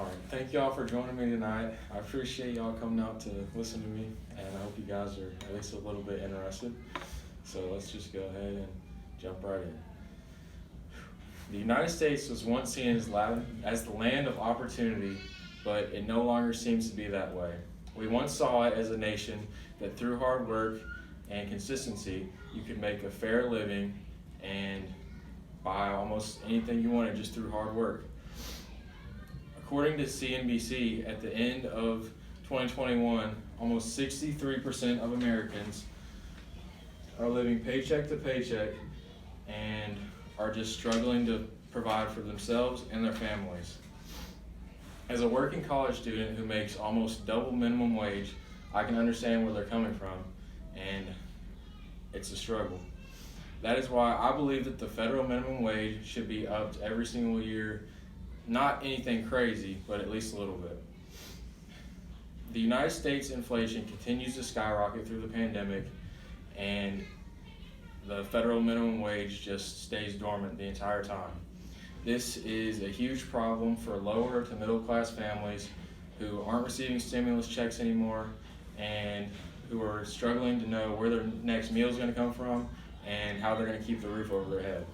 All right, thank y'all for joining me tonight. I appreciate y'all coming out to listen to me, and I hope you guys are at least a little bit interested. So let's just go ahead and jump right in. The United States was once seen as the land of opportunity, but it no longer seems to be that way. We once saw it as a nation that through hard work and consistency, you could make a fair living and buy almost anything you wanted just through hard work. According to CNBC, at the end of 2021, almost 63% of Americans are living paycheck to paycheck and are just struggling to provide for themselves and their families. As a working college student who makes almost double minimum wage, I can understand where they're coming from, and it's a struggle. That is why I believe that the federal minimum wage should be upped every single year. Not anything crazy, but at least a little bit. The United States inflation continues to skyrocket through the pandemic, and the federal minimum wage just stays dormant the entire time. This is a huge problem for lower to middle class families who aren't receiving stimulus checks anymore and who are struggling to know where their next meal is going to come from and how they're going to keep the roof over their head.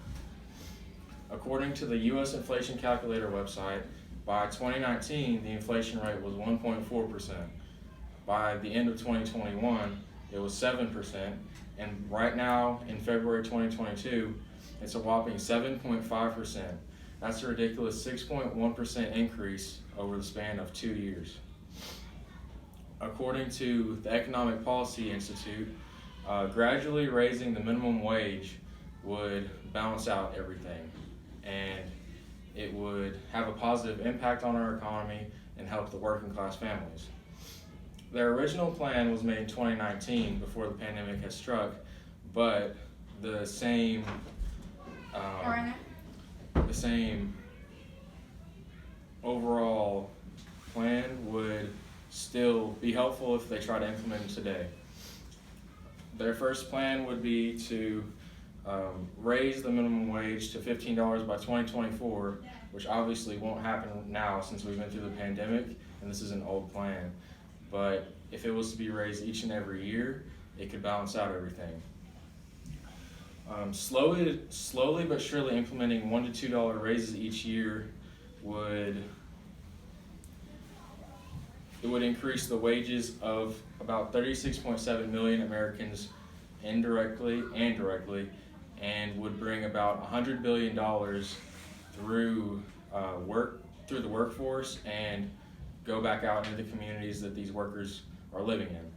According to the U.S. Inflation Calculator website, by 2019, the inflation rate was 1.4%. By the end of 2021, it was 7%, and right now, in February 2022, it's a whopping 7.5%. That's a ridiculous 6.1% increase over the span of 2 years. According to the Economic Policy Institute, gradually raising the minimum wage would balance out everything, and it would have a positive impact on our economy and help the working class families. Their original plan was made in 2019 before the pandemic had struck, but the same overall plan would still be helpful if they try to implement it today. Their first plan would be to raise the minimum wage to $15 by 2024, which obviously won't happen now since we've been through the pandemic, and this is an old plan. But if it was to be raised each and every year, it could balance out everything. Slowly but surely implementing $1 to $2 raises each year would increase the wages of about 36.7 million Americans indirectly and directly, and would bring about $100 billion through the workforce and go back out into the communities that these workers are living in.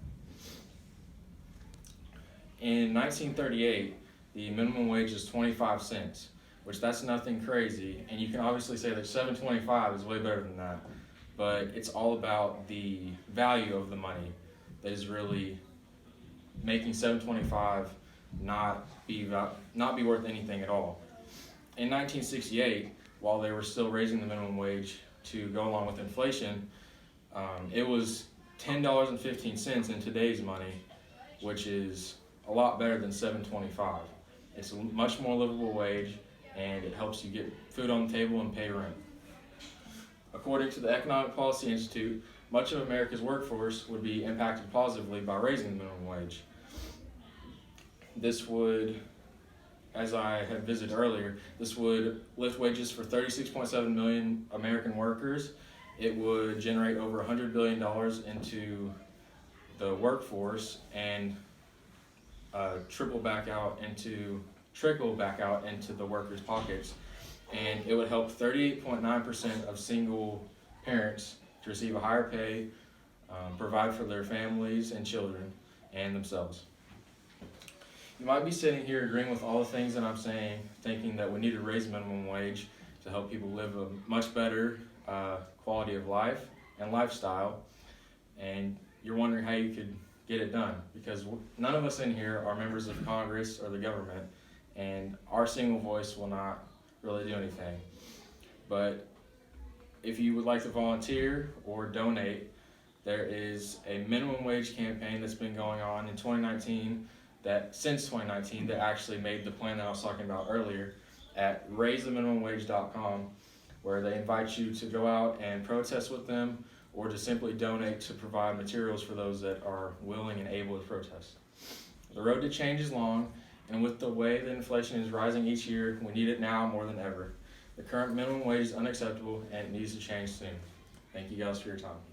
In 1938, the minimum wage is 25 cents, which that's nothing crazy, and you can obviously say that $7.25 is way better than that, but it's all about the value of the money that is really making $7.25 not be worth anything at all. In 1968, while they were still raising the minimum wage to go along with inflation, it was $10.15 in today's money, which is a lot better than $7.25. It's a much more livable wage, and it helps you get food on the table and pay rent. According to the Economic Policy Institute, much of America's workforce would be impacted positively by raising the minimum wage. This would, as I had visited earlier, this would lift wages for 36.7 million American workers. It would generate over $100 billion into the workforce and trickle back out into the workers' pockets. And it would help 38.9% of single parents to receive a higher pay, provide for their families and children and themselves. You might be sitting here agreeing with all the things that I'm saying, thinking that we need to raise minimum wage to help people live a much better quality of life and lifestyle, and you're wondering how you could get it done, because none of us in here are members of Congress or the government, and our single voice will not really do anything. But if you would like to volunteer or donate, there is a minimum wage campaign that's been going on in 2019 since 2019 that actually made the plan that I was talking about earlier at raisetheminimumwage.com. where they invite you to go out and protest with them or to simply donate to provide materials for those that are willing and able to protest. The road to change is long, and with the way that inflation is rising each year, we need it now more than ever. The current minimum wage is unacceptable and it needs to change soon. Thank you guys for your time.